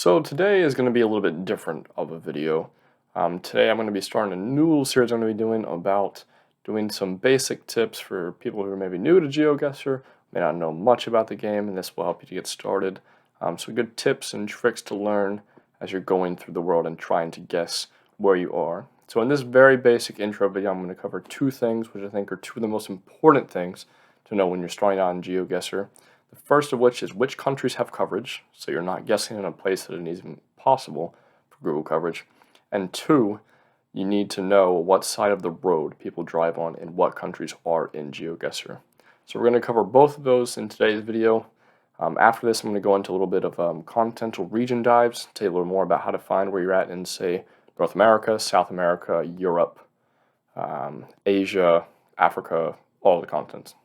So today is going to be a little bit different of a video. Today I'm going to be starting a new little series I'm going to be doing about doing some basic tips for people who are maybe new to GeoGuessr, may not know much about the game, and this will help you to get started. Some good tips and tricks to learn as you're going through the world and trying to guess where you are. So in this very basic intro video, I'm going to cover two things, which I think are two of the most important things to know when you're starting out in GeoGuessr. The first of which is which countries have coverage, so you're not guessing in a place that it isn't possible for Google coverage. And two, you need to know what side of the road people drive on and what countries are in GeoGuessr. So we're going to cover both of those in today's video. After this, I'm going to go into a little bit of continental region dives, tell you a little more about how to find where you're at in, say, North America, South America, Europe, Asia, Africa, all the continents.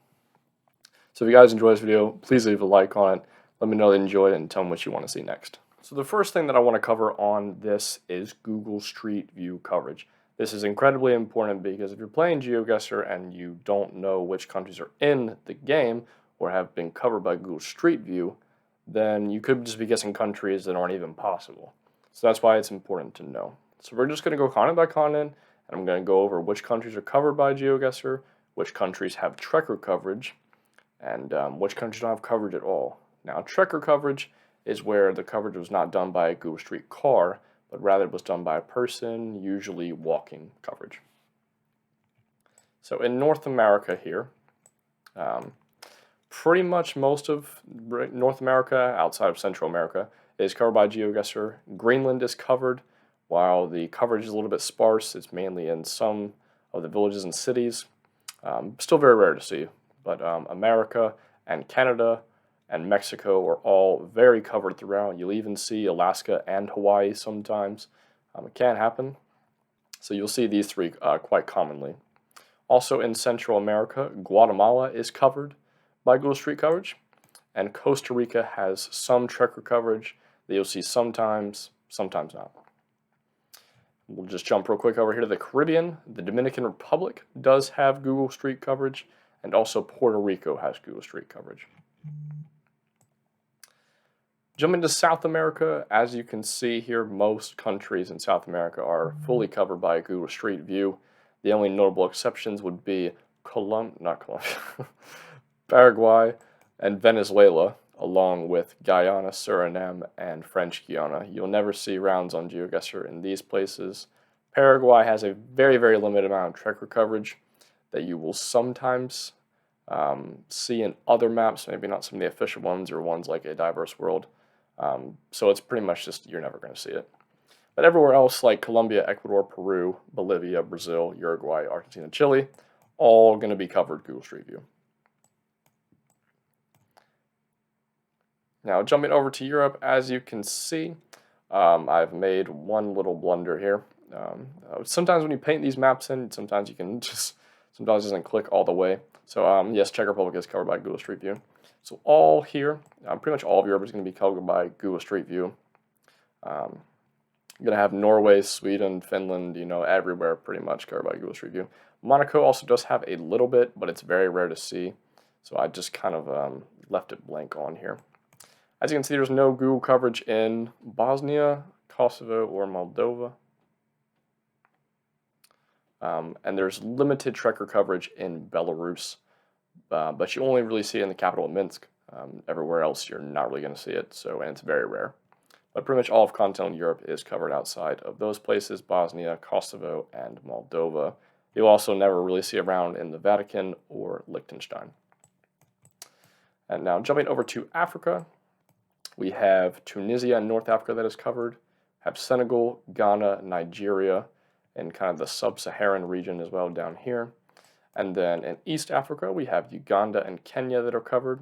So if you guys enjoy this video, please leave a like on it. Let me know that you enjoyed it and tell me what you want to see next. So the first thing that I want to cover on this is Google Street View coverage. This is incredibly important because if you're playing GeoGuessr and you don't know which countries are in the game or have been covered by Google Street View, then you could just be guessing countries that aren't even possible. So that's why it's important to know. So we're just going to go continent by continent, and I'm going to go over which countries are covered by GeoGuessr, which countries have tracker coverage, and which countries don't have coverage at all. Now, tracker coverage is where the coverage was not done by a Google Street car, but rather it was done by a person, usually walking coverage. So in North America here, pretty much most of North America, outside of Central America, is covered by GeoGuessr. Greenland is covered, while the coverage is a little bit sparse. It's mainly in some of the villages and cities. Still very rare to see. But America and Canada and Mexico are all very covered throughout. You'll even see Alaska and Hawaii sometimes. It can happen. So you'll see these three quite commonly. Also in Central America, Guatemala is covered by Google Street coverage. And Costa Rica has some tracker coverage that you'll see sometimes, sometimes not. We'll just jump real quick over here to the Caribbean. The Dominican Republic does have Google Street coverage. And also Puerto Rico has Google Street coverage. Jumping to South America, as you can see here, most countries in South America are fully covered by Google Street View. The only notable exceptions would be Paraguay and Venezuela, along with Guyana, Suriname, and French Guiana. You'll never see rounds on GeoGuessr in these places. Paraguay has a very, very limited amount of tracker coverage that you will sometimes see in other maps, maybe not some of the official ones or ones like A Diverse World. So it's pretty much just, you're never going to see it. But everywhere else, like Colombia, Ecuador, Peru, Bolivia, Brazil, Uruguay, Argentina, Chile, all going to be covered Google Street View. Now, jumping over to Europe, as you can see, I've made one little blunder here. Sometimes when you paint these maps in, sometimes it doesn't click all the way. So yes, Czech Republic is covered by Google Street View. So all here, pretty much all of Europe is going to be covered by Google Street View. You're going to have Norway, Sweden, Finland, everywhere pretty much covered by Google Street View. Monaco also does have a little bit, but it's very rare to see. So I just kind of left it blank on here. As you can see, there's no Google coverage in Bosnia, Kosovo, or Moldova. And there's limited tracker coverage in Belarus, but you only really see it in the capital of Minsk. Everywhere else, you're not really going to see it, and it's very rare. But pretty much all of continental Europe is covered outside of those places: Bosnia, Kosovo, and Moldova. You'll also never really see around in the Vatican or Liechtenstein. And now jumping over to Africa, we have Tunisia and North Africa that is covered, have Senegal, Ghana, Nigeria, and kind of the sub-Saharan region as well down here. And then in East Africa, we have Uganda and Kenya that are covered.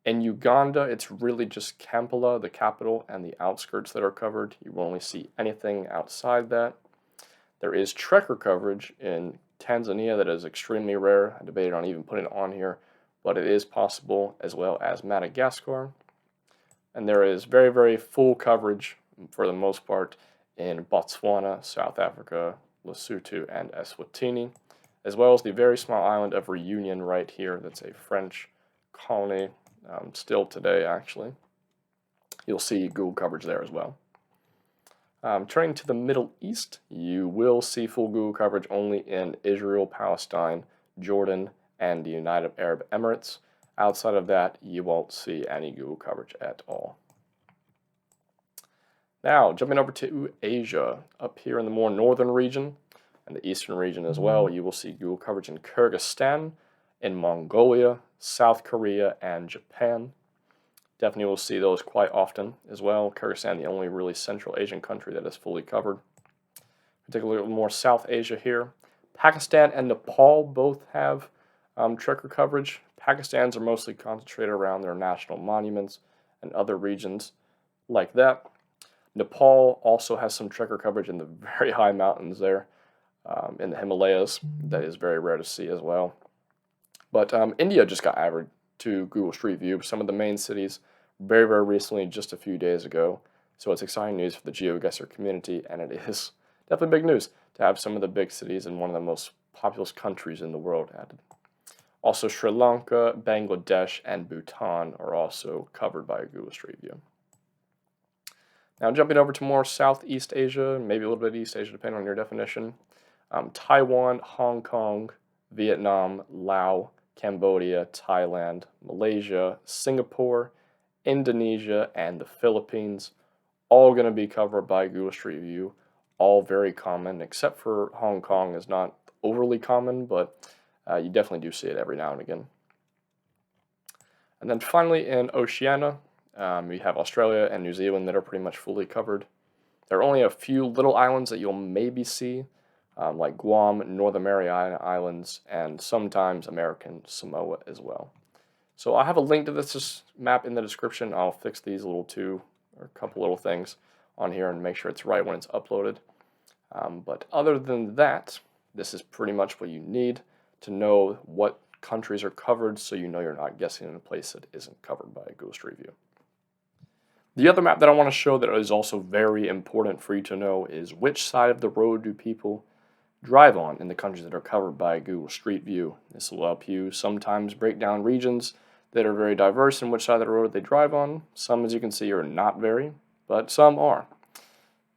In Uganda, it's really just Kampala, the capital, and the outskirts that are covered. You will only see anything outside that. There is tracker coverage in Tanzania that is extremely rare. I debated on even putting it on here, but it is possible, as well as Madagascar. And there is very, very full coverage, for the most part, in Botswana, South Africa, Lesotho, and Eswatini, as well as the very small island of Reunion right here. That's a French colony, still today actually. You'll see Google coverage there as well. Turning to the Middle East, you will see full Google coverage only in Israel, Palestine, Jordan, and the United Arab Emirates. Outside of that, you won't see any Google coverage at all. Now, jumping over to Asia, up here in the more northern region, and the eastern region as well, you will see Google coverage in Kyrgyzstan, in Mongolia, South Korea, and Japan. Definitely will see those quite often as well. Kyrgyzstan, the only really Central Asian country that is fully covered. Particularly more South Asia here. Pakistan and Nepal both have tracker coverage. Pakistan's are mostly concentrated around their national monuments and other regions like that. Nepal also has some tracker coverage in the very high mountains there in the Himalayas. That is very rare to see as well. But India just got added to Google Street View, some of the main cities, very, very recently, just a few days ago. So it's exciting news for the GeoGuessr community, and it is definitely big news to have some of the big cities in one of the most populous countries in the world added. Also, Sri Lanka, Bangladesh, and Bhutan are also covered by Google Street View. Now, jumping over to more Southeast Asia, maybe a little bit East Asia, depending on your definition. Taiwan, Hong Kong, Vietnam, Laos, Cambodia, Thailand, Malaysia, Singapore, Indonesia, and the Philippines, all going to be covered by Google Street View, all very common, except for Hong Kong is not overly common, but you definitely do see it every now and again. And then finally in Oceania, we have Australia and New Zealand that are pretty much fully covered. There are only a few little islands that you'll maybe see, like Guam, Northern Mariana Islands, and sometimes American Samoa as well. So I have a link to this map in the description. I'll fix these a couple little things on here and make sure it's right when it's uploaded. But other than that, this is pretty much what you need to know what countries are covered, so you know you're not guessing in a place that isn't covered by Google Street View. The other map that I want to show that is also very important for you to know is which side of the road do people drive on in the countries that are covered by Google Street View. This will help you sometimes break down regions that are very diverse in which side of the road they drive on. Some, as you can see, are not very, but some are.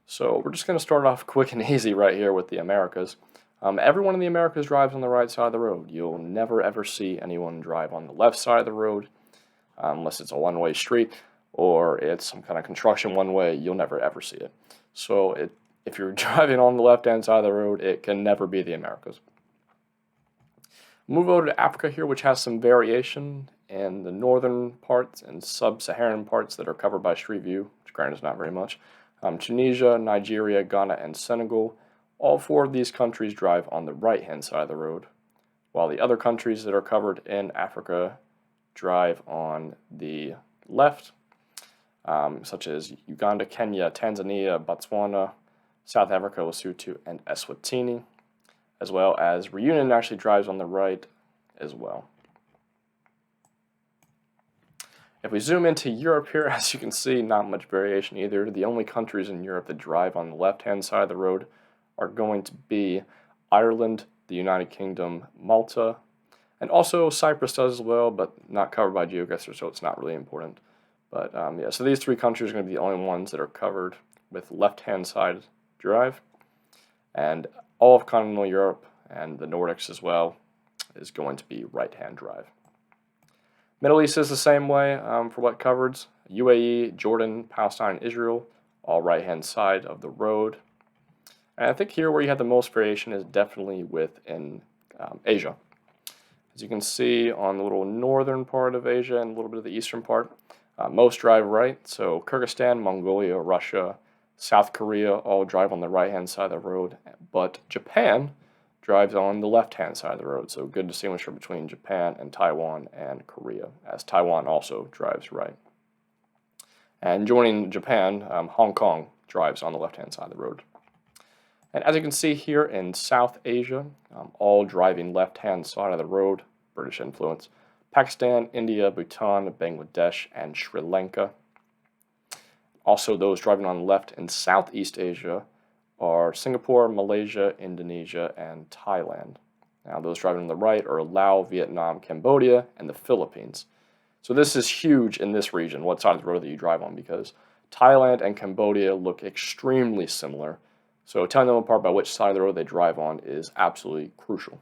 So we're just going to start off quick and easy right here with the Americas. Everyone in the Americas drives on the right side of the road. You'll never ever see anyone drive on the left side of the road unless it's a one-way street or it's some kind of construction one-way. You'll never ever see it. So if you're driving on the left-hand side of the road, it can never be the Americas. Move over to Africa here, which has some variation in the northern parts and sub-Saharan parts that are covered by Street View, which granted is not very much. Tunisia, Nigeria, Ghana, and Senegal. All four of these countries drive on the right-hand side of the road, while the other countries that are covered in Africa drive on the left, such as Uganda, Kenya, Tanzania, Botswana, South Africa, Lesotho, and Eswatini, as well as Reunion actually drives on the right as well. If we zoom into Europe here, as you can see, not much variation either. The only countries in Europe that drive on the left-hand side of the road are going to be Ireland, the United Kingdom, Malta, and also Cyprus does as well, but not covered by GeoGuessr, so it's not really important. But yeah, so these three countries are going to be the only ones that are covered with left-hand side drive, and all of continental Europe and the Nordics as well is going to be right-hand drive. Middle East is the same way for what covers. UAE, Jordan, Palestine, Israel, all right-hand side of the road. And I think here where you have the most variation is definitely within Asia. As you can see on the little northern part of Asia and a little bit of the eastern part, most drive right. So Kyrgyzstan, Mongolia, Russia, South Korea all drive on the right-hand side of the road, but Japan drives on the left-hand side of the road. So good distinguisher between Japan and Taiwan and Korea, as Taiwan also drives right. And joining Japan, Hong Kong drives on the left-hand side of the road. And as you can see here in South Asia, all driving left-hand side of the road, British influence, Pakistan, India, Bhutan, Bangladesh, and Sri Lanka. Also, those driving on the left in Southeast Asia are Singapore, Malaysia, Indonesia, and Thailand. Now, those driving on the right are Laos, Vietnam, Cambodia, and the Philippines. So this is huge in this region, what side of the road that you drive on, because Thailand and Cambodia look extremely similar, so telling them apart by which side of the road they drive on is absolutely crucial.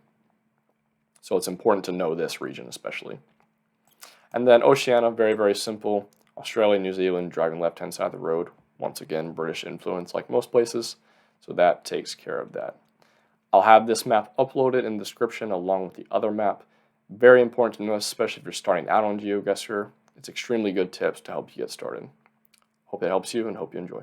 So it's important to know this region especially. And then Oceania, very, very simple. Australia, New Zealand, driving left-hand side of the road. Once again, British influence like most places, so that takes care of that. I'll have this map uploaded in the description along with the other map. Very important to know, especially if you're starting out on GeoGuessr. It's extremely good tips to help you get started. Hope that helps you and hope you enjoy.